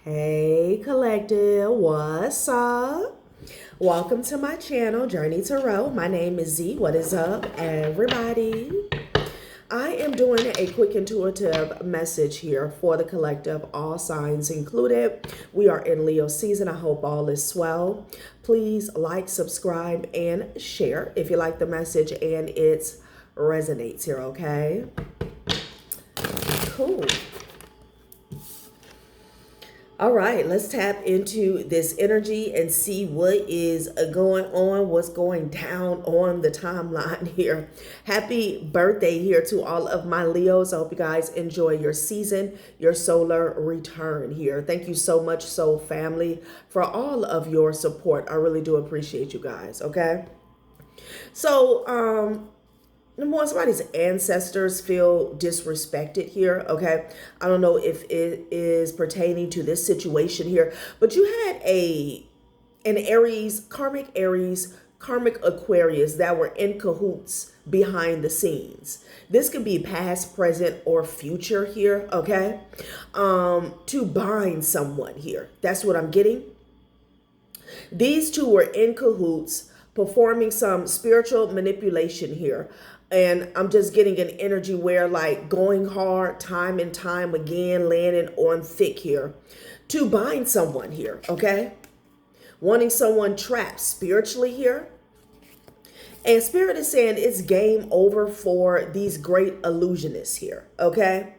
Hey collective, what's up? Welcome to my channel, Journey Tarot. My name is Z. What is up, everybody? I am doing a quick intuitive message here for the collective, all signs included. We are in Leo season. I hope all is well. Please like, subscribe, and share if you like the message and it resonates here, okay? Cool. All right, let's tap into this energy and see what is going on, what's going down on the timeline here. Happy birthday here to all of my Leos. I hope you guys enjoy your season, your solar return here. Thank you so much, Soul Family, for all of your support. I really do appreciate you guys, okay? So, number one, somebody's ancestors feel disrespected here, okay? I don't know if it is pertaining to this situation here, but you had an Aries, karmic Aquarius that were in cahoots behind the scenes. This could be past, present, or future here, okay? To bind someone here. That's what I'm getting. These two were in cahoots performing some spiritual manipulation here. And I'm just getting an energy where like going hard time and time again, landing on thick here to bind someone here, okay? Wanting someone trapped spiritually here. And Spirit is saying it's game over for these great illusionists here, okay?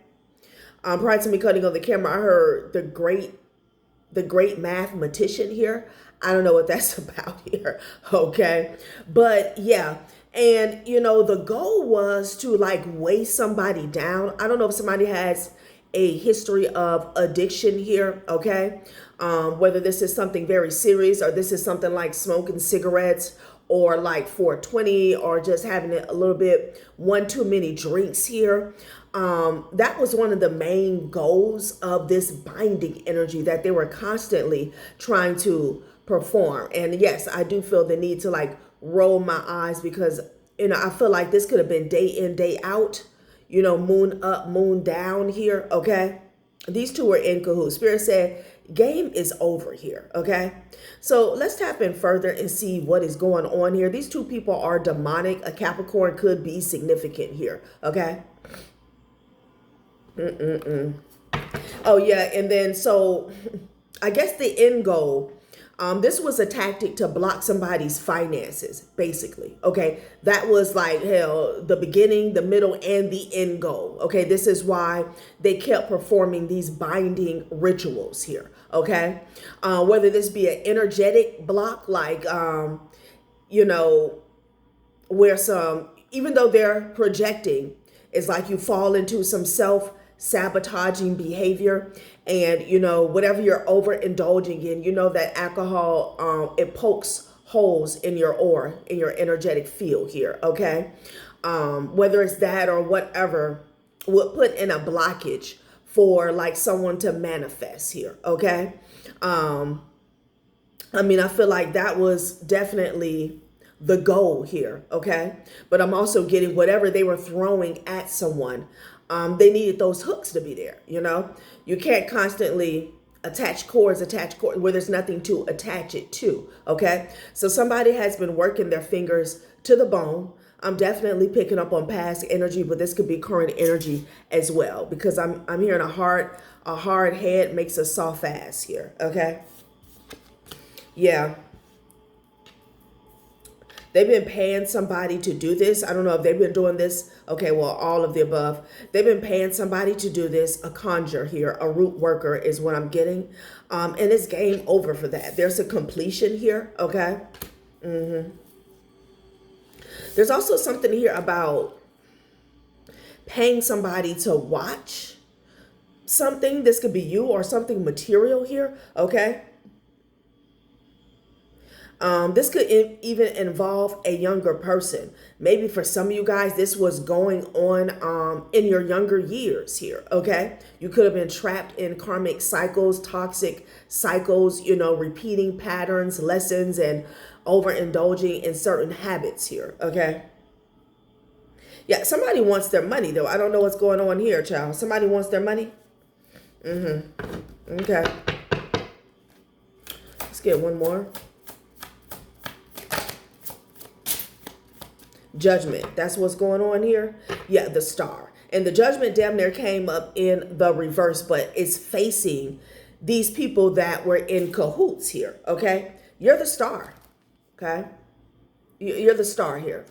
Prior to me cutting on the camera, I heard the great mathematician here. I don't know what that's about here, okay? But yeah, and you know, the goal was to like weigh somebody down. I don't know if somebody has a history of addiction here, okay? Whether this is something very serious or this is something like smoking cigarettes or like 420 or just having a little bit one too many drinks here. That was one of the main goals of this binding energy that they were constantly trying to perform. And yes, I do feel the need to like roll my eyes because, you know, I feel like this could have been day in, day out, you know, moon up, moon down here, okay? These two were in cahoots. Spirit said, game is over here, okay? So let's tap in further and see what is going on here. These two people are demonic. A Capricorn could be significant here, okay? Oh, yeah, and then so I guess the end goal, this was a tactic to block somebody's finances, basically. Okay, that was like hell, the beginning, the middle, and the end goal. Okay, this is why they kept performing these binding rituals here. Okay, whether this be an energetic block, like you know, where some, even though they're projecting, it's like you fall into some self-sabotaging behavior, and you know, whatever you're overindulging in, you know that alcohol, it pokes holes in your aura, in your energetic field here, okay? Whether it's that or whatever would put in a blockage for like someone to manifest here, okay? I mean, I feel like that was definitely the goal here, okay? But I'm also getting whatever they were throwing at someone. They needed those hooks to be there, you know? You can't constantly attach cords where there's nothing to attach it to, okay? So somebody has been working their fingers to the bone. I'm definitely picking up on past energy, but this could be current energy as well, because I'm hearing a hard head makes a soft ass here, okay? Yeah. They've been paying somebody to do this. I don't know if they've been doing this. Okay, well, all of the above. They've been paying somebody to do this. A conjure here, a root worker is what I'm getting. And it's game over for that. There's a completion here, okay? There's also something here about paying somebody to watch something. This could be you or something material here, okay? This could even involve a younger person. Maybe for some of you guys, this was going on in your younger years here, okay? You could have been trapped in karmic cycles, toxic cycles, you know, repeating patterns, lessons, and overindulging in certain habits here, okay? Yeah, somebody wants their money, though. I don't know what's going on here, child. Somebody wants their money? Okay. Let's get one more. Judgment. That's what's going on here. Yeah, the Star. And the Judgment damn near came up in the reverse, but it's facing these people that were in cahoots here, okay? You're the Star, okay? You're the Star here.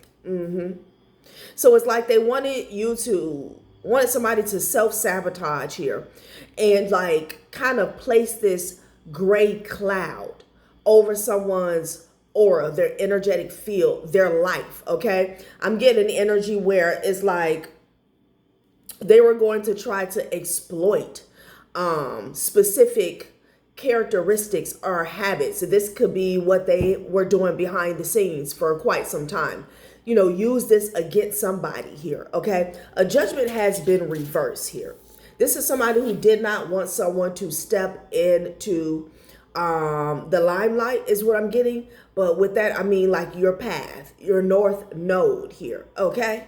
So it's like they wanted somebody to self-sabotage here and like kind of place this gray cloud over someone's aura, their energetic field, their life, okay? I'm getting an energy where it's like they were going to try to exploit specific characteristics or habits. So this could be what they were doing behind the scenes for quite some time. You know, use this against somebody here, okay? A judgment has been reversed here. This is somebody who did not want someone to step into the limelight is what I'm getting. But with that, I mean like your path, your north node here, okay?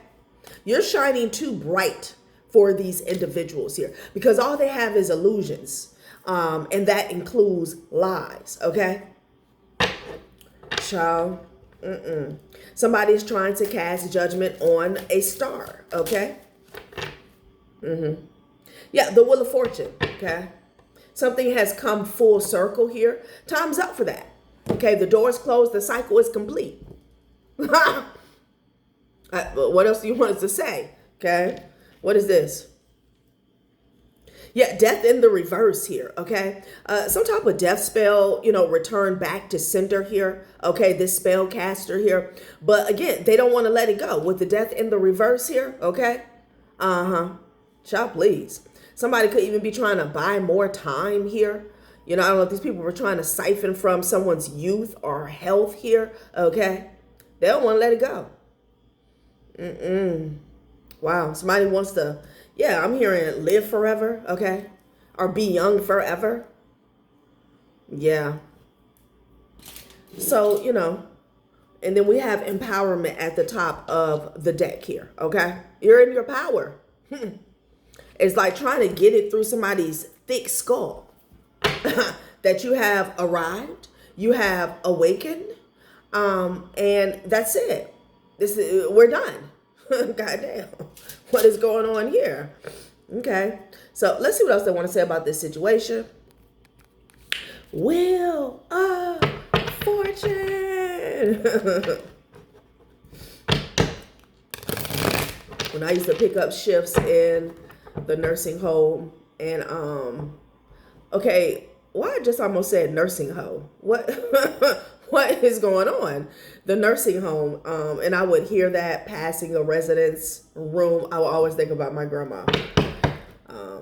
You're shining too bright for these individuals here because all they have is illusions. And that includes lies, okay? Child. Somebody's trying to cast judgment on a star, okay? Yeah, the Wheel of Fortune, okay? Something has come full circle here. Time's up for that. Okay, the door is closed. The cycle is complete. What else do you want us to say? Okay, what is this? Yeah, death in the reverse here, okay? Some type of death spell, you know, return back to center here, okay? This spell caster here. But again, they don't want to let it go with the death in the reverse here, okay? Child, please. Somebody could even be trying to buy more time here. You know, I don't know if these people were trying to siphon from someone's youth or health here, okay? They don't want to let it go. Wow, somebody wants to, yeah, I'm hearing live forever, okay? Or be young forever. Yeah. So, you know, and then we have empowerment at the top of the deck here, okay? You're in your power. It's like trying to get it through somebody's thick skull that you have arrived, you have awakened, and that's it. We're done. Goddamn. What is going on here? Okay. So let's see what else they want to say about this situation. Wheel of Fortune. When I used to pick up shifts in the nursing home and okay, why I just almost said nursing home. What what is going on? The nursing home. And I would hear that passing a residence room. I would always think about my grandma.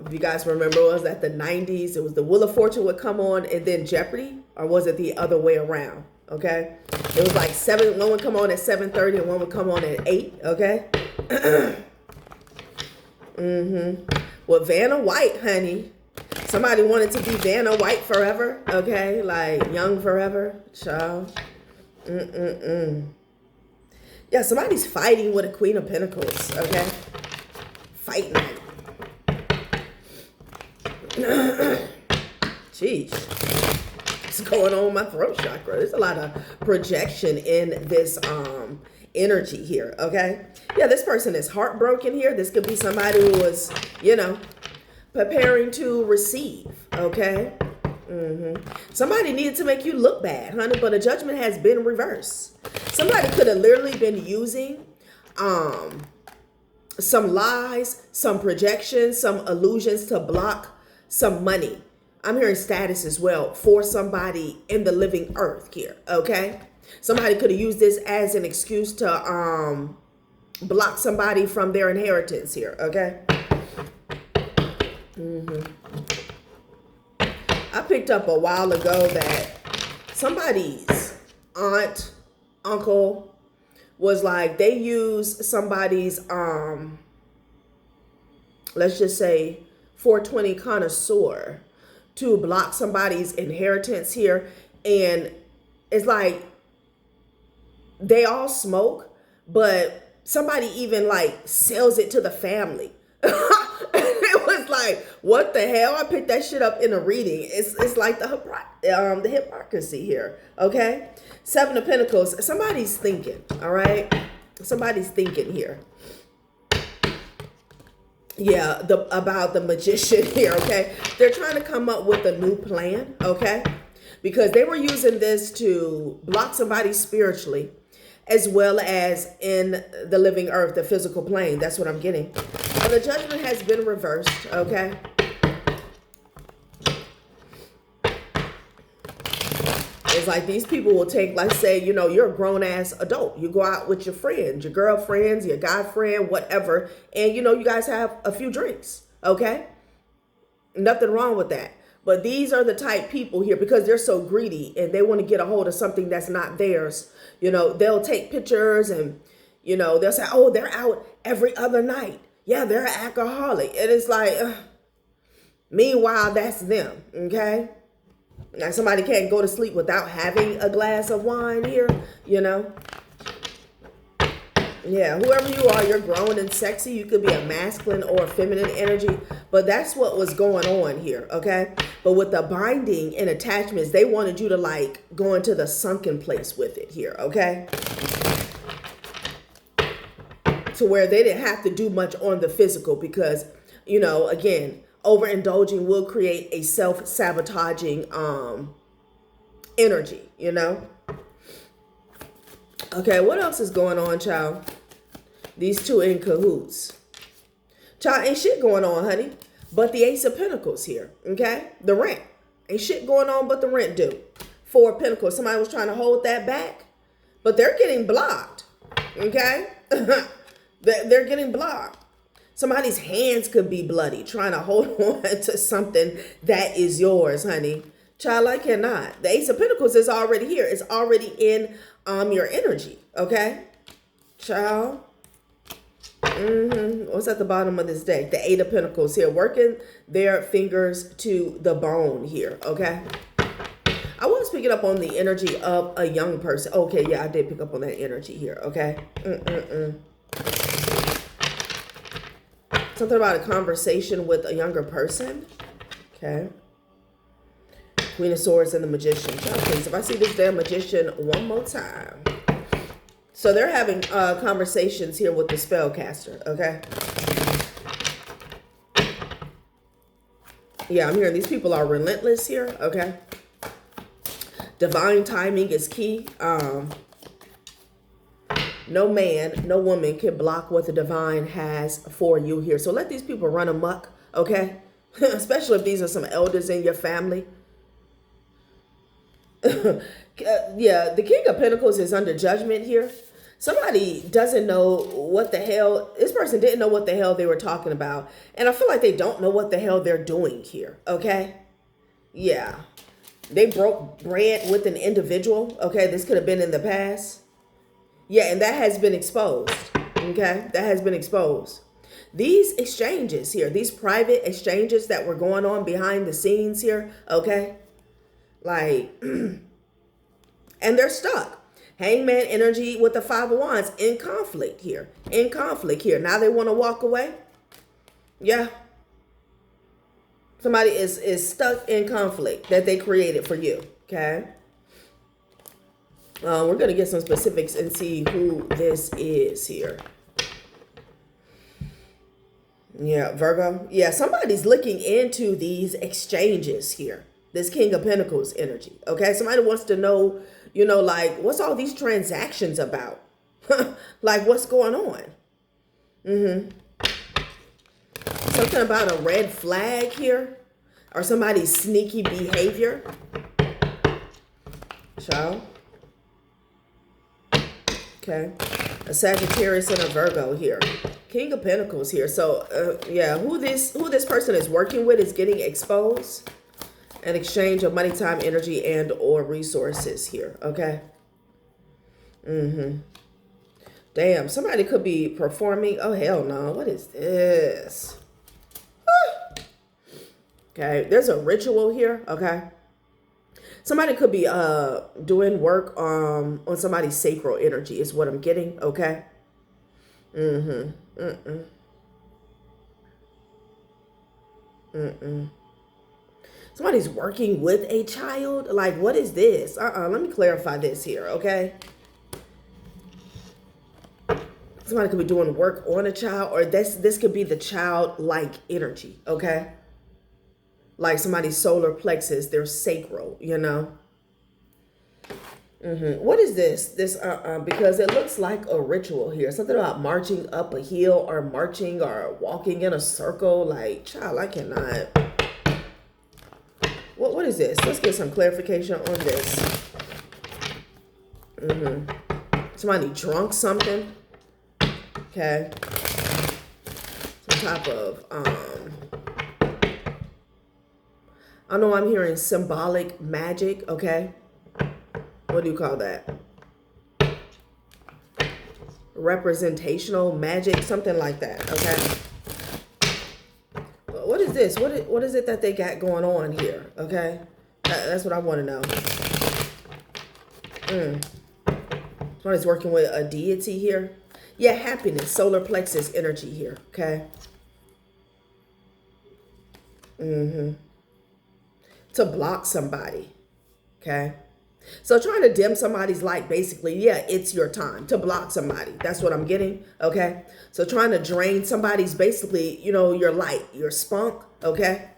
If you guys remember, it was at the 90s. It was the Wheel of Fortune would come on and then Jeopardy, or was it the other way around? Okay. It was like one would come on at 7:30 and one would come on at 8. Okay. Well, Vanna White, honey. Somebody wanted to be Vanna White forever. Okay. Like young forever. Child. Yeah, somebody's fighting with a Queen of Pentacles. Okay. Fighting. Jeez. What's going on with my throat chakra? There's a lot of projection in this energy here, okay? Yeah, this person is heartbroken here. This could be somebody who was, you know, preparing to receive, okay? Somebody needed to make you look bad, honey, but a judgment has been reversed. Somebody could have literally been using some lies, some projections, some illusions to block some money. I'm hearing status as well for somebody in the living earth here, okay? Somebody could have used this as an excuse to block somebody from their inheritance here, okay? I picked up a while ago that somebody's aunt, uncle was like, they use somebody's, let's just say 420 connoisseur to block somebody's inheritance here. And it's like they all smoke, but somebody even like sells it to the family. It was like, what the hell? I picked that shit up in a reading. It's like the hypocrisy here. Okay, Seven of Pentacles. Somebody's thinking. All right, somebody's thinking here. Yeah, about the Magician here. Okay, they're trying to come up with a new plan. Okay, because they were using this to block somebody spiritually, as well as in the living earth, the physical plane. That's what I'm getting. And the judgment has been reversed, okay? It's like these people will take, like, say, you know, you're a grown-ass adult. You go out with your friends, your girlfriends, your guy friend, whatever, and, you know, you guys have a few drinks, okay? Nothing wrong with that. But these are the type people here, because they're so greedy and they want to get a hold of something that's not theirs. You know, they'll take pictures and, you know, they'll say, oh, they're out every other night. Yeah, they're an alcoholic. And it's like, meanwhile, that's them, okay? Now, somebody can't go to sleep without having a glass of wine here, you know? Yeah, whoever you are, you're grown and sexy. You could be a masculine or a feminine energy, but that's what was going on here, okay? But with the binding and attachments, they wanted you to, like, go into the sunken place with it here, okay? To where they didn't have to do much on the physical because, you know, again, overindulging will create a self-sabotaging energy, you know? Okay, what else is going on, child? These two in cahoots. Child, ain't shit going on, honey. But the Ace of Pentacles here, okay? The rent. Ain't shit going on but the rent due. Four of Pentacles. Somebody was trying to hold that back, but they're getting blocked, okay? They're getting blocked. Somebody's hands could be bloody trying to hold on to something that is yours, honey. Child, I cannot. The Ace of Pentacles is already here. It's already in your energy, okay? Child. What's at the bottom of this deck? The Eight of Pentacles here, working their fingers to the bone here, okay? I was picking up on the energy of a young person. Okay, yeah, I did pick up on that energy here, okay? Something about a conversation with a younger person, okay? Queen of Swords and the Magician. Please, if I see this damn Magician one more time. So they're having conversations here with the spellcaster, okay? Yeah, I'm hearing these people are relentless here, okay? Divine timing is key. No man, no woman can block what the divine has for you here. So let these people run amok, okay? Especially if these are some elders in your family. Yeah, the King of Pentacles is under judgment here. Somebody doesn't know what the hell, this person didn't know what the hell they were talking about. And I feel like they don't know what the hell they're doing here, okay? Yeah. They broke bread with an individual, okay? This could have been in the past. Yeah, and that has been exposed, okay? That has been exposed. These exchanges here, these private exchanges that were going on behind the scenes here, okay? Like, and they're stuck. Hangman energy with the Five of Wands in conflict here. In conflict here. Now they want to walk away. Yeah. Somebody is stuck in conflict that they created for you. Okay. We're going to get some specifics and see who this is here. Yeah, Virgo. Yeah, somebody's looking into these exchanges here. This King of Pentacles energy. Okay. Somebody wants to know, you know, like, what's all these transactions about? Like, what's going on? Something about a red flag here. Or somebody's sneaky behavior. Child. Okay. A Sagittarius and a Virgo here. King of Pentacles here. So, yeah, who this person is working with is getting exposed. An exchange of money, time, energy, and or resources here, okay? Damn, somebody could be performing. Oh, hell no. What is this? Okay, there's a ritual here, okay? Somebody could be doing work on somebody's sacral energy is what I'm getting, okay? Somebody's working with a child? Like, what is this? Let me clarify this here, okay? Somebody could be doing work on a child, or this could be the child-like energy, okay? Like somebody's solar plexus, their sacral, you know? What is this? Because it looks like a ritual here. Something about marching up a hill or marching or walking in a circle. Like, child, I cannot. What is this? Let's get some clarification on this. Somebody drunk something. Okay. Some type of, I know I'm hearing symbolic magic, okay? What do you call that? Representational magic, something like that, okay? What is this? What is it that they got going on here, okay? That's what I want to know. Somebody's working with a deity here. Yeah, happiness, solar plexus energy here, okay? To block somebody, okay? So trying to dim somebody's light, basically, yeah, it's your time to block somebody. That's what I'm getting, okay? So trying to drain somebody's, basically, you know, your light, your spunk, okay?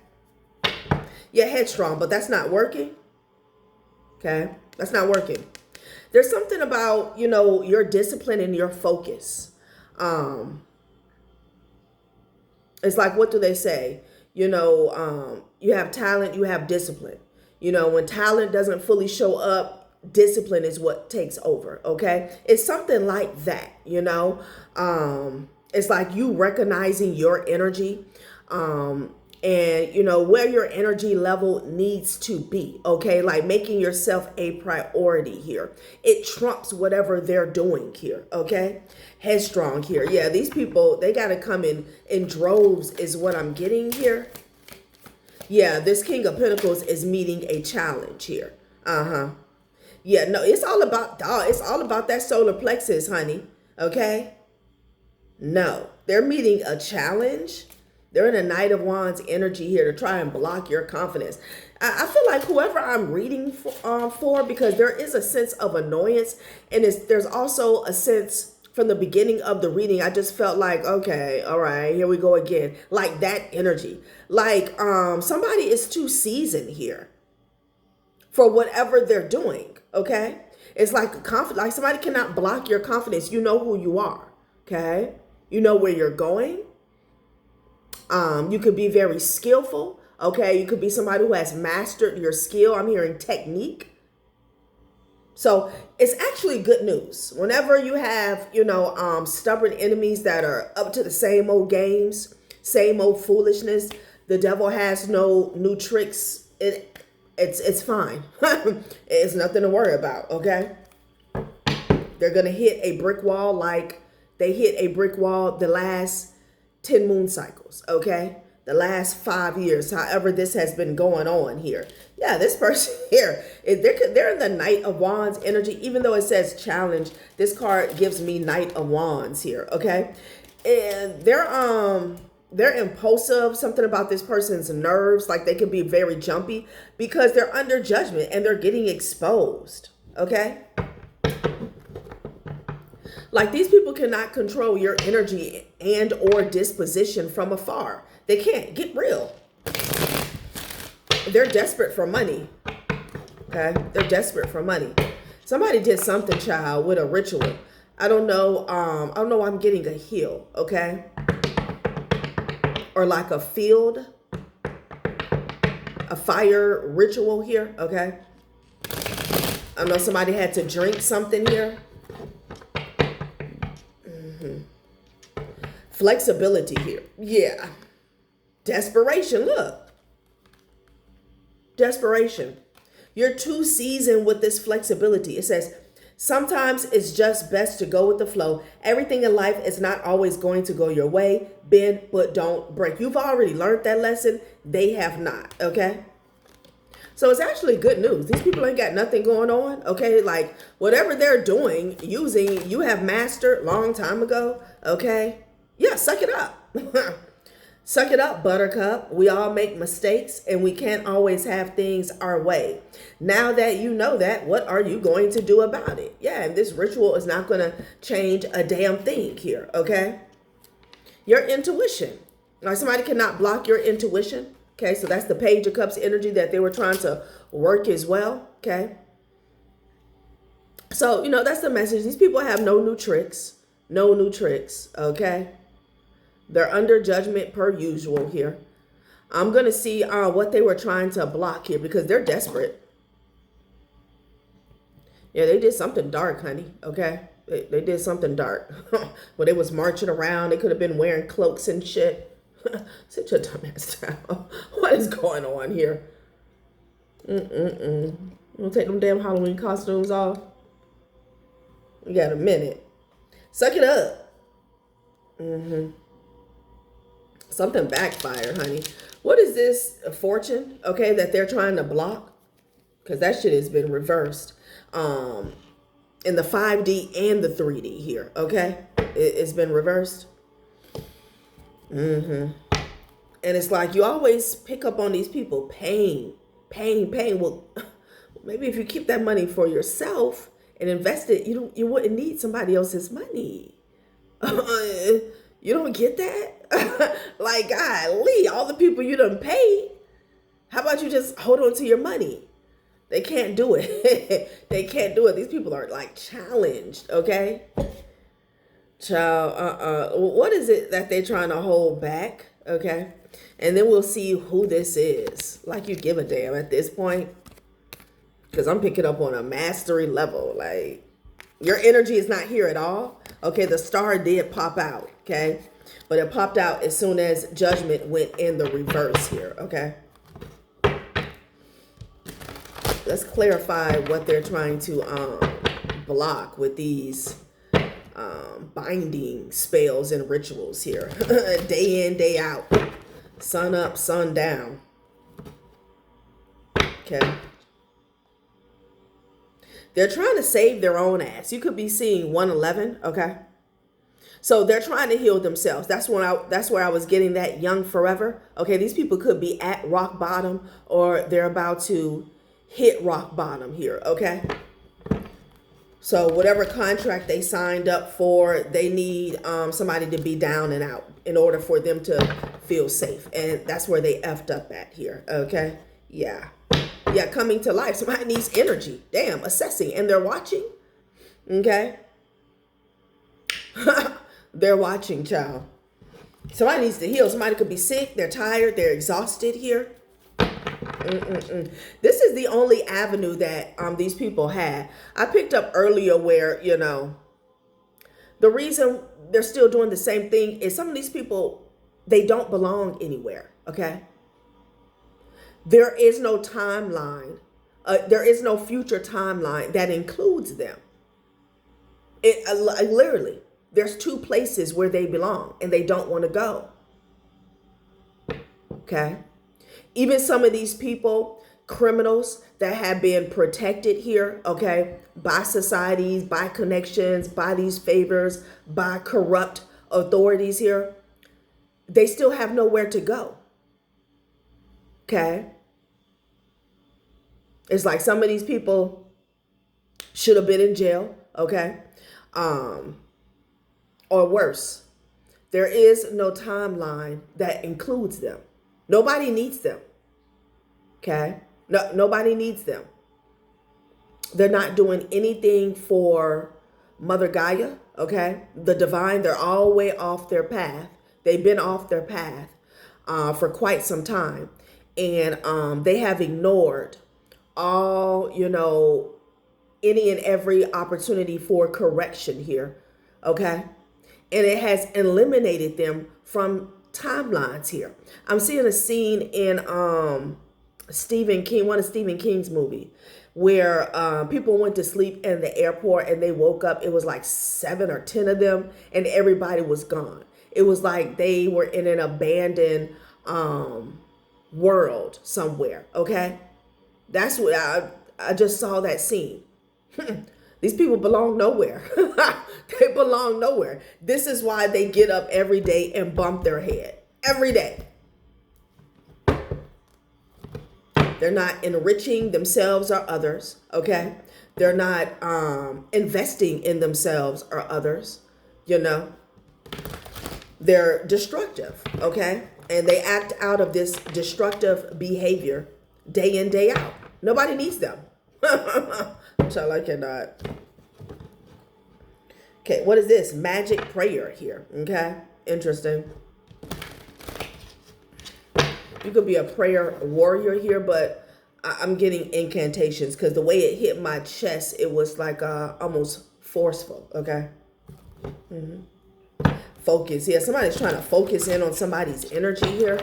Yeah, headstrong, but that's not working, okay? That's not working. There's something about, you know, your discipline and your focus. It's like, what do they say? You know, you have talent, you have discipline. You know, when talent doesn't fully show up, discipline is what takes over, okay? It's something like that, you know? It's like you recognizing your energy, and, you know, where your energy level needs to be, okay? Like making yourself a priority here. It trumps whatever they're doing here, okay? Headstrong here. Yeah, these people, they got to come in droves is what I'm getting here. Yeah, this King of Pentacles is meeting a challenge here. Yeah, no, it's all about, it's all about that solar plexus, honey, okay? No, they're meeting a challenge. They're in a Knight of Wands energy here to try and block your confidence. I feel like whoever I'm reading for, because there is a sense of annoyance, and there's also a sense from the beginning of the reading, I just felt like, okay, all right, here we go again. Like that energy. Like somebody is too seasoned here for whatever they're doing, okay? It's like like somebody cannot block your confidence. You know who you are, okay? You know where you're going. You could be very skillful, okay? You could be somebody who has mastered your skill. I'm hearing technique. So it's actually good news. Whenever you have, you know, stubborn enemies that are up to the same old games, same old foolishness, the devil has no new tricks. It's fine. It's nothing to worry about, okay? They're going to hit a brick wall like they hit a brick wall the last 10 moon cycles, okay? The last 5 years, however this has been going on here. Yeah, this person here, they're in the Knight of Wands energy. Even though it says challenge, this card gives me Knight of Wands here, okay? And they're impulsive, something about this person's nerves, like they can be very jumpy because they're under judgment and they're getting exposed, okay? Like these people cannot control your energy and or disposition from afar. They can't. Get real. They're desperate for money. Okay? They're desperate for money. Somebody did something, child, with a ritual. I don't know. I'm getting a heal, okay? Or like a field. A fire ritual here, okay? I know somebody had to drink something here. Flexibility here. Yeah. Desperation. Look. Desperation. You're too seasoned with this flexibility. It says, sometimes it's just best to go with the flow. Everything in life is not always going to go your way. Bend, but don't break. You've already learned that lesson. They have not. Okay. So it's actually good news. These people ain't got nothing going on. Okay. Like whatever they're doing, using, you have mastered long time ago. Okay. Yeah, suck it up. Suck it up, buttercup. We all make mistakes and we can't always have things our way. Now that you know that, what are you going to do about it? Yeah, and this ritual is not going to change a damn thing here, okay? Your intuition. Now, somebody cannot block your intuition. Okay, so that's the Page of Cups energy that they were trying to work as well. Okay. So, that's the message. These people have no new tricks. No new tricks. Okay. They're under judgment per usual here. I'm going to see what they were trying to block here because they're desperate. Yeah, they did something dark, honey. Okay. They did something dark. When they was marching around, they could have been wearing cloaks and shit. Sit your dumbass down. What is going on here? You want to take them damn Halloween costumes off? We got a minute. Suck it up. Something backfired, honey. What is this? A fortune? Okay, that they're trying to block? Because that shit has been reversed. In the 5D and the 3D here. Okay? It's been reversed. And it's like you always pick up on these people. Pain. Well, maybe if you keep that money for yourself and invest it, you wouldn't need somebody else's money. You don't get that? Like, golly, all the people you done paid. How about you just hold on to your money? They can't do it. They can't do it. These people are like challenged, okay? Child, what is it that they're trying to hold back? Okay. And then we'll see who this is. Like you give a damn at this point. Because I'm picking up on a mastery level. Like, your energy is not here at all. Okay, the star did pop out. Okay. But it popped out as soon as judgment went in the reverse here. Okay. Let's clarify what they're trying to block with these binding spells and rituals here. Day in, day out. Sun up, sun down. Okay. They're trying to save their own ass. You could be seeing 111, okay? So they're trying to heal themselves. That's where I was getting that young forever. Okay, these people could be at rock bottom or they're about to hit rock bottom here, okay? So whatever contract they signed up for, they need somebody to be down and out in order for them to feel safe. And that's where they effed up at here, okay? Yeah. Yeah, coming to life. Somebody needs energy. Damn, assessing. And they're watching, okay? They're watching, child. Somebody needs to heal. Somebody could be sick. They're tired. They're exhausted here. This is the only avenue that these people had. I picked up earlier where, the reason they're still doing the same thing is some of these people, they don't belong anywhere, okay? There is no timeline. There is no future timeline that includes them. Literally, there's two places where they belong and they don't want to go, okay? Even some of these people, criminals that have been protected here, okay, by societies, by connections, by these favors, by corrupt authorities here, they still have nowhere to go, okay? It's like some of these people should have been in jail, okay, or worse. There is no timeline that includes them. Nobody needs them. Okay? No, nobody needs them. They're not doing anything for Mother Gaia. Okay? The divine, they're all the way off their path. They've been off their path for quite some time. And they have ignored all, any and every opportunity for correction here. Okay? And it has eliminated them from timelines here. I'm seeing a scene in Stephen King, one of Stephen King's movie, where people went to sleep in the airport and they woke up. It was like 7 or 10 of them and everybody was gone. It was like they were in an abandoned world somewhere, okay? That's what I just saw that scene. These people belong nowhere. They belong nowhere. This is why they get up every day and bump their head. every day. They're not enriching themselves or others, okay? They're not investing in themselves or others, you know? They're destructive, okay? And they act out of this destructive behavior day in, day out. Nobody needs them. So I cannot. Okay, what is this? Magic prayer here, okay? Interesting. You could be a prayer warrior here, but I'm getting incantations because the way it hit my chest, it was like almost forceful, okay? Focus. Yeah, somebody's trying to focus in on somebody's energy here.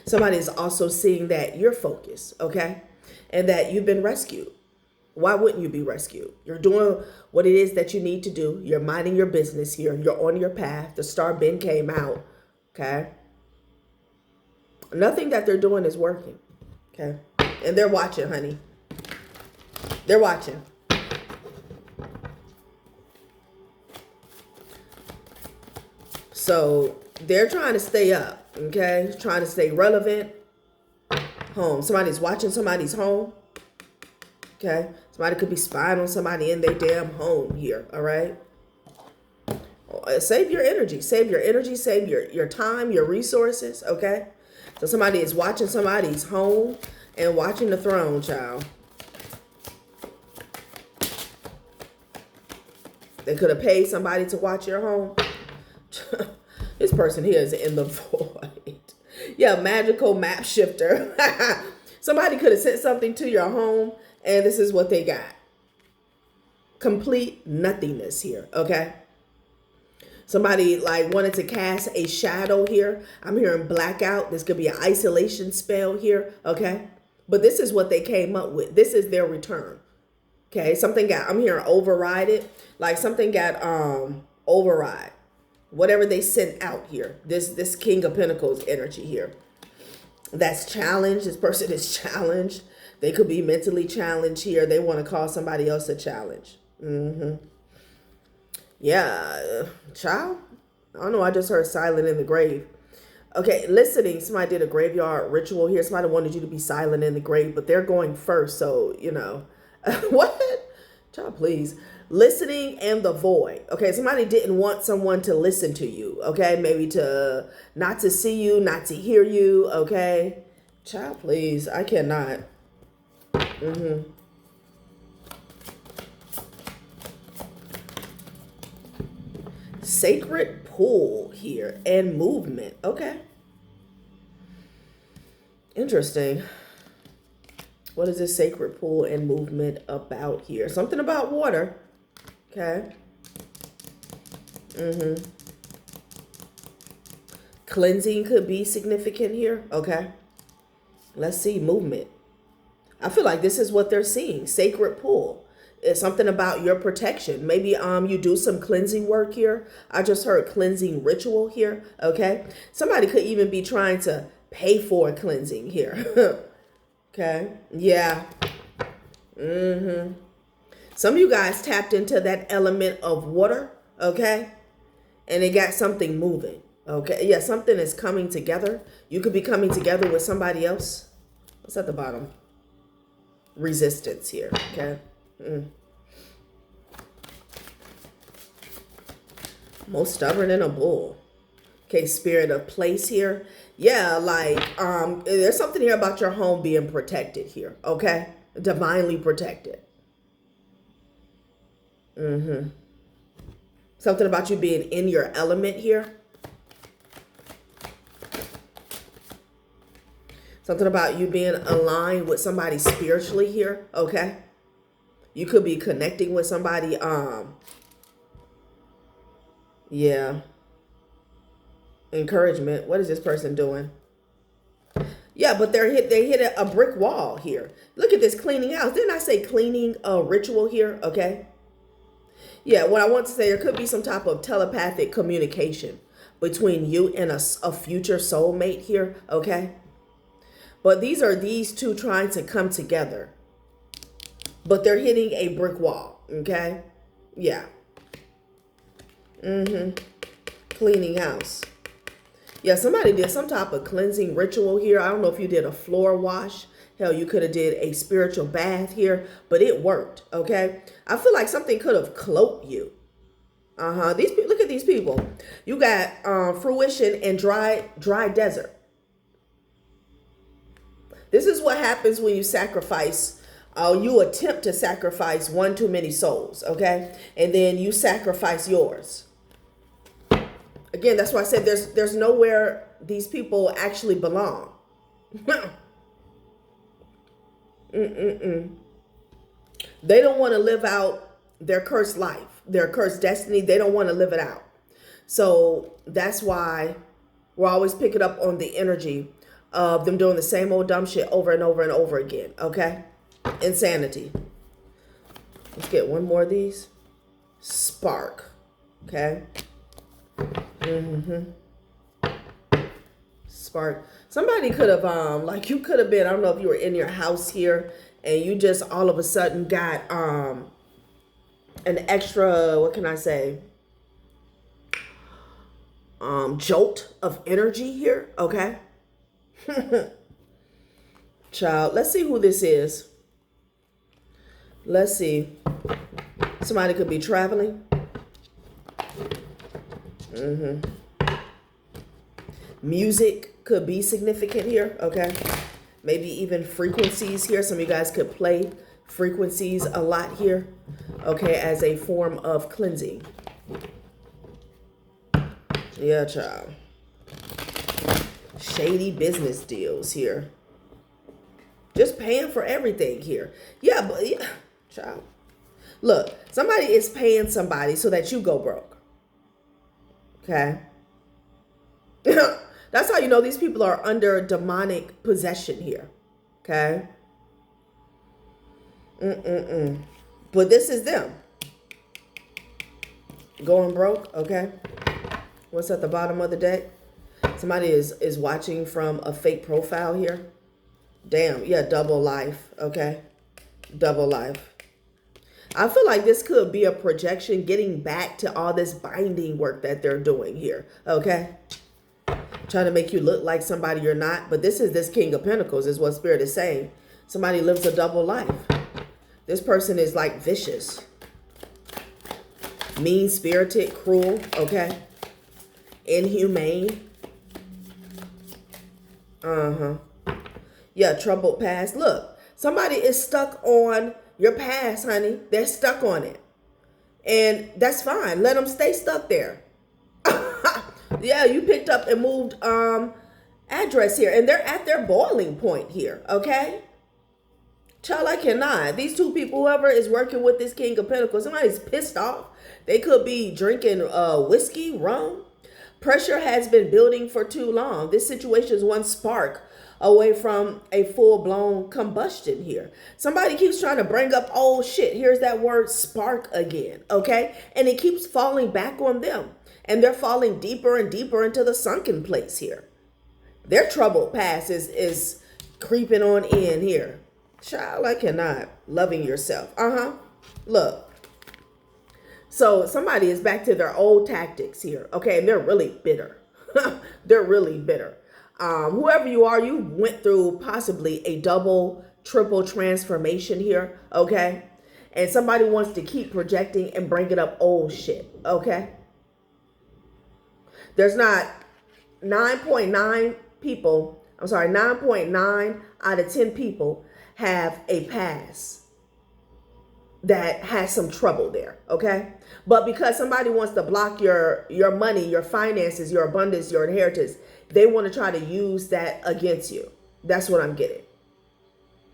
Somebody's also seeing that you're focused, okay? And that you've been rescued. Why wouldn't you be rescued? You're doing what it is that you need to do. You're minding your business here. You're on your path. The star bin came out, okay? Nothing that they're doing is working, okay? And they're watching, honey. They're watching. So they're trying to stay up, okay? Trying to stay relevant. Home. Somebody's watching somebody's home, okay? Somebody could be spying on somebody in their damn home here, all right? Save your energy. Save your energy. Save your time, your resources, okay? So somebody is watching somebody's home and watching the throne, child. They could have paid somebody to watch your home. This person here is in the void. Yeah, magical map shifter. Somebody could have sent something to your home and this is what they got. Complete nothingness here, okay? Somebody like wanted to cast a shadow here. I'm hearing blackout. This could be an isolation spell here, okay? But this is what they came up with. This is their return. Okay, something got, I'm hearing override it. Like something got override. Whatever they sent out here. This King of Pentacles energy here. That's challenged. This person is challenged. They could be mentally challenged here. They want to call somebody else a challenge. Yeah, child. I don't know. I just heard silent in the grave. Okay, listening. Somebody did a graveyard ritual here. Somebody wanted you to be silent in the grave, but they're going first. So, you know. What? Child, please. Listening and the void. Okay, somebody didn't want someone to listen to you. Okay, maybe to not to see you, not to hear you. Okay, child, please. I cannot. Sacred pull here and movement. Okay. Interesting. What is this sacred pull and movement about here? Something about water. Okay. Cleansing could be significant here. Okay. Let's see. Movement. I feel like this is what they're seeing. Sacred pull. It's something about your protection. Maybe you do some cleansing work here. I just heard cleansing ritual here. Okay. Somebody could even be trying to pay for cleansing here. Okay. Yeah. Some of you guys tapped into that element of water. Okay. And it got something moving. Okay. Yeah. Something is coming together. You could be coming together with somebody else. What's at the bottom? Resistance here. Okay. Most stubborn than a bull. Okay, spirit of place here. Yeah, like there's something here about your home being protected here. Okay, divinely protected. Something about you being in your element here. Something about you being aligned with somebody spiritually here. Okay, you could be connecting with somebody. Yeah. Encouragement. What is this person doing? Yeah, but they hit a brick wall here. Look at this cleaning house. Didn't I say cleaning a ritual here? Okay. Yeah, what I want to say, there could be some type of telepathic communication between you and a future soulmate here. Okay. But these are these two trying to come together. But they're hitting a brick wall. Okay. Yeah. Cleaning house. Yeah, somebody did some type of cleansing ritual here. I don't know if you did a floor wash. Hell, you could have did a spiritual bath here, but it worked, okay? I feel like something could have cloaked you. Look at these people. You got fruition and dry desert. This is what happens when you sacrifice. You attempt to sacrifice one too many souls, okay? And then you sacrifice yours. Again, that's why I said there's nowhere these people actually belong. They don't want to live out their cursed life, their cursed destiny. They don't want to live it out. So that's why we're always picking up on the energy of them doing the same old dumb shit over and over and over again. Okay? Insanity. Let's get one more of these. Spark. Okay? Spark. Somebody could have, like you could have been, I don't know if you were in your house here and you just all of a sudden got an extra, what can I say? Jolt of energy here. Okay? Child, let's see who this is. Let's see. Somebody could be traveling. Music could be significant here, okay? Maybe even frequencies here. Some of you guys could play frequencies a lot here, okay, as a form of cleansing. Yeah, child. Shady business deals here. Just paying for everything here. Yeah, but yeah, child. Look, somebody is paying somebody so that you go broke. Okay? That's how you know these people are under demonic possession here. Okay? But this is them. Going broke, okay? What's at the bottom of the deck? Somebody is watching from a fake profile here. Damn, yeah, double life, okay? Double life. I feel like this could be a projection getting back to all this binding work that they're doing here, okay? Trying to make you look like somebody you're not. But this is this King of Pentacles is what Spirit is saying. Somebody lives a double life. This person is like vicious. Mean-spirited, cruel, okay? Inhumane. Yeah, troubled past. Look, somebody is stuck on your past, honey. They're stuck on it. And that's fine. Let them stay stuck there. Yeah, you picked up and moved address here. And they're at their boiling point here, okay? Child, I cannot. These two people, whoever is working with this King of Pentacles, somebody's pissed off. They could be drinking whiskey, rum. Pressure has been building for too long. This situation is one spark away from a full-blown combustion here. Somebody keeps trying to bring up old shit. Here's that word spark again, okay? And it keeps falling back on them. And they're falling deeper and deeper into the sunken place here. Their troubled past is creeping on in here. Child, I cannot. Loving yourself. Look. So somebody is back to their old tactics here. Okay, and they're really bitter. They're really bitter. Whoever you are, you went through possibly a double, triple transformation here. Okay. And somebody wants to keep projecting and bringing up old shit. Okay. There's not 9.9 people. I'm sorry, 9.9 out of 10 people have a past that has some trouble there, okay? But because somebody wants to block your money, your finances, your abundance, your inheritance, they want to try to use that against you. That's what I'm getting,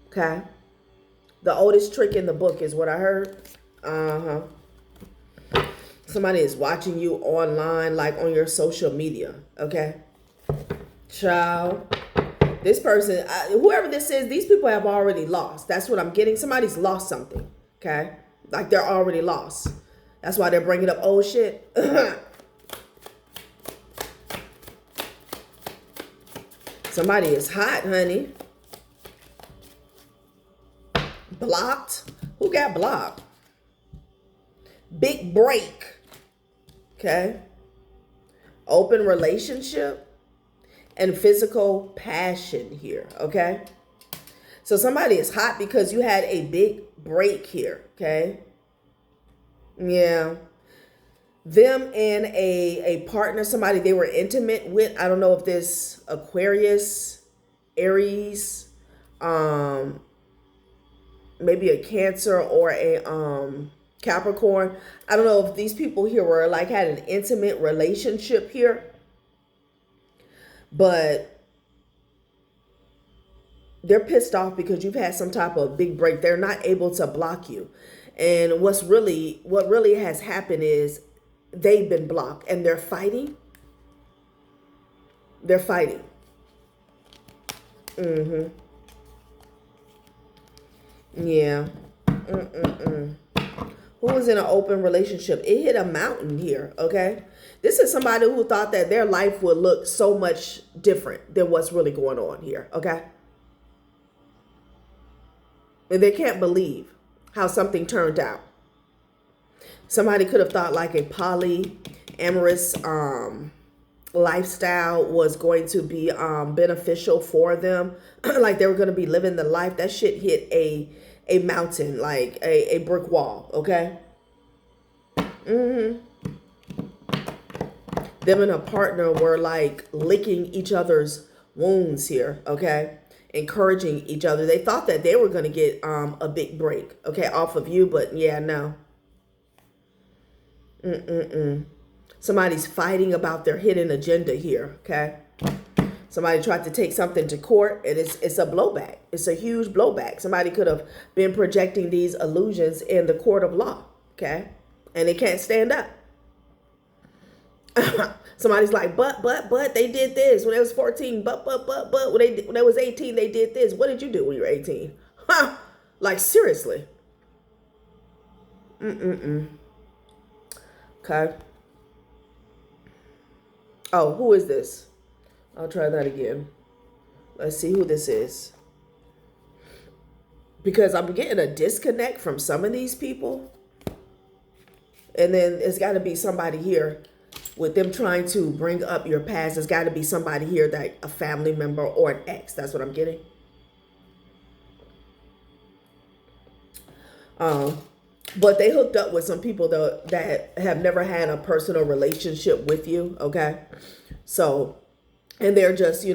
okay? The oldest trick in the book is what I heard. Somebody is watching you online, like on your social media, okay? Child. This person, whoever this is, these people have already lost. That's what I'm getting. Somebody's lost something, okay? Like they're already lost. That's why they're bringing up old shit. Somebody is hot, honey. Blocked. Who got blocked? Big break. Okay. Open relationship and physical passion here, okay? So somebody is hot because you had a big break here, okay? Yeah. Them and a partner, somebody they were intimate with. I don't know if this Aquarius, Aries, maybe a Cancer or a Capricorn. I don't know if these people here were like had an intimate relationship here, but they're pissed off because you've had some type of big break. They're not able to block you. And what really has happened is they've been blocked and they're fighting. They're fighting. Yeah. Who was in an open relationship? It hit a mountain here, okay? This is somebody who thought that their life would look so much different than what's really going on here, okay? And they can't believe how something turned out. Somebody could have thought like a polyamorous lifestyle was going to be beneficial for them. Like they were going to be living the life. That shit hit a mountain, like a brick wall, okay? Them and a partner were like licking each other's wounds here, okay? Encouraging each other. They thought that they were going to get a big break, okay, off of you, but yeah, no. Somebody's fighting about their hidden agenda here, okay? Somebody tried to take something to court, and it's a blowback. It's a huge blowback. Somebody could have been projecting these illusions in the court of law, okay? And they can't stand up. Somebody's like, but they did this when they was 14. But when they was 18, they did this. What did you do when you were 18? Huh? Like seriously. Okay. Oh, who is this? I'll try that again. Let's see who this is. Because I'm getting a disconnect from some of these people. And then it's got to be somebody here with them trying to bring up your past. There's got to be somebody here that a family member or an ex. That's what I'm getting. But they hooked up with some people that have never had a personal relationship with you, okay? So, and they're just,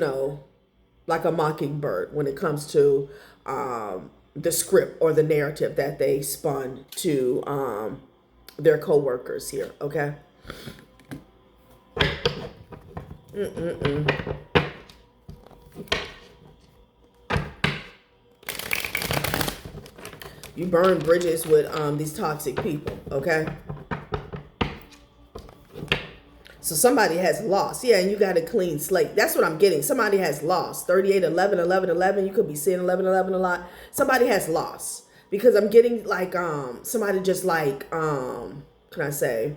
like a mockingbird when it comes to the script or the narrative that they spun to their co-workers here, okay? You burn bridges with these toxic people, okay? So somebody has lost. Yeah, and you got a clean slate. That's what I'm getting. Somebody has lost. 38, 11, 11, 11. You could be seeing 11, 11 a lot. Somebody has lost. Because I'm getting like somebody just like, can I say?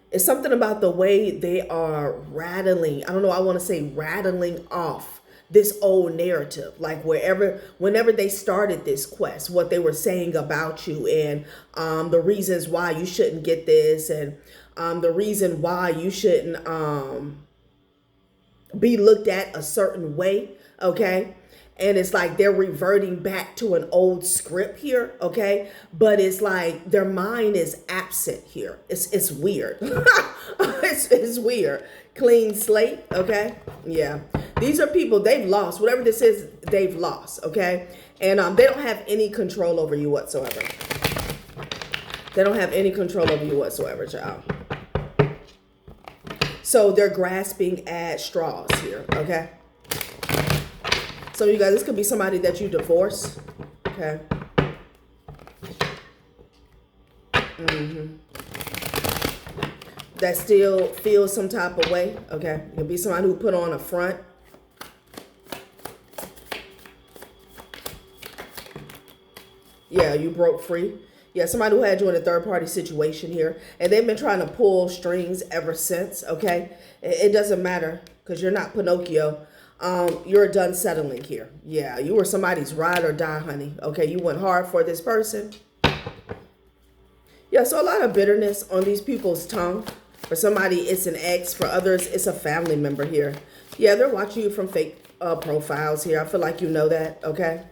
It's something about the way they are rattling. I don't know. I want to say rattling off this old narrative, like whenever they started this quest, what they were saying about you and the reasons why you shouldn't get this and the reason why you shouldn't be looked at a certain way, okay? And it's like they're reverting back to an old script here, okay? But it's like their mind is absent here. It's weird. it's weird. Clean slate, okay? Yeah. These are people, they've lost. Whatever this is, they've lost, okay? And they don't have any control over you whatsoever. They don't have any control over you whatsoever, child. So they're grasping at straws here, okay? So you guys, this could be somebody that you divorce, okay? That still feels some type of way, okay? It could be somebody who put on a front. Yeah, you broke free. Yeah, somebody who had you in a third-party situation here. And they've been trying to pull strings ever since, okay? It doesn't matter because you're not Pinocchio. You're done settling here. Yeah, you were somebody's ride or die, honey. Okay, you went hard for this person. Yeah, so a lot of bitterness on these people's tongue. For somebody, it's an ex. For others, it's a family member here. Yeah, they're watching you from fake profiles here. I feel like you know that, okay?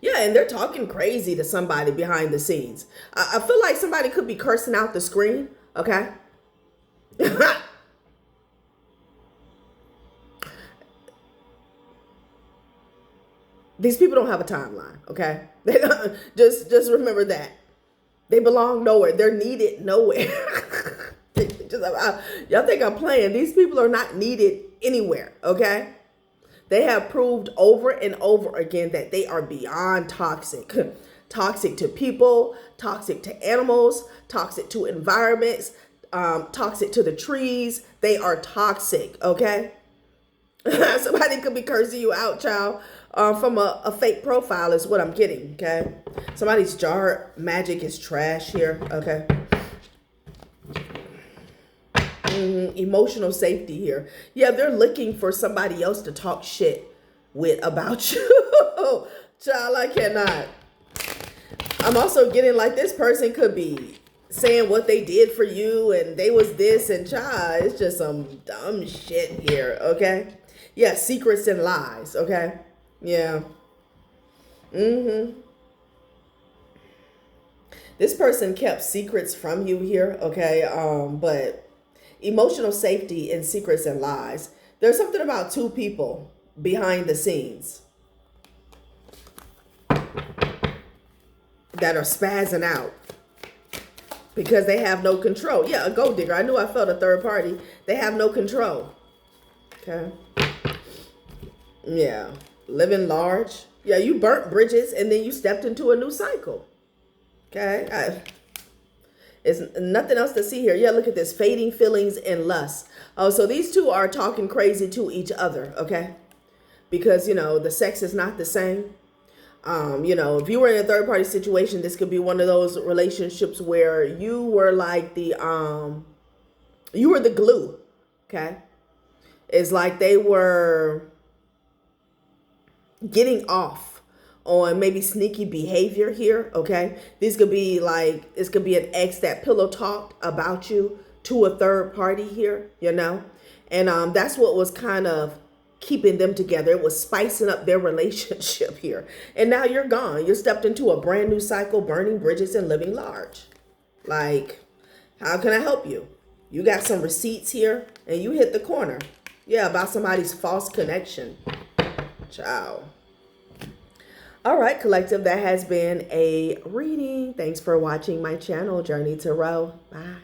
Yeah, and they're talking crazy to somebody behind the scenes. I feel like somebody could be cursing out the screen, okay? These people don't have a timeline, okay? They don't, just remember that. They belong nowhere. They're needed nowhere. Y'all think I'm playing. These people are not needed anywhere, okay? They have proved over and over again that they are beyond toxic. Toxic to people, toxic to animals, toxic to environments, toxic to the trees. They are toxic, okay? Somebody could be cursing you out, child, from a fake profile is what I'm getting, okay? Somebody's jar magic is trash here, okay? Emotional safety here. Yeah, they're looking for somebody else to talk shit with about you. Child, I cannot. I'm also getting like this person could be saying what they did for you and they was this and child. It's just some dumb shit here, okay? Yeah, secrets and lies, okay? Yeah. This person kept secrets from you here, okay? But emotional safety and secrets and lies. There's something about two people behind the scenes that are spazzing out because they have no control. Yeah, a gold digger. I knew I felt a third party. They have no control. Okay. Yeah. Living large. Yeah, you burnt bridges and then you stepped into a new cycle. Okay. There's nothing else to see here. Yeah, look at this. Fading feelings and lust. Oh, so these two are talking crazy to each other, okay? Because, the sex is not the same. If you were in a third party situation, this could be one of those relationships where you were like you were the glue, okay? It's like they were getting off on maybe sneaky behavior here, okay? This could be an ex that pillow talked about you to a third party here, And that's what was kind of keeping them together. It was spicing up their relationship here. And now you're gone. You're stepped into a brand new cycle, burning bridges and living large. Like, how can I help you? You got some receipts here and you hit the corner. Yeah, about somebody's false connection. Ciao. All right, collective, that has been a reading. Thanks for watching my channel, Journey Tarot. Bye.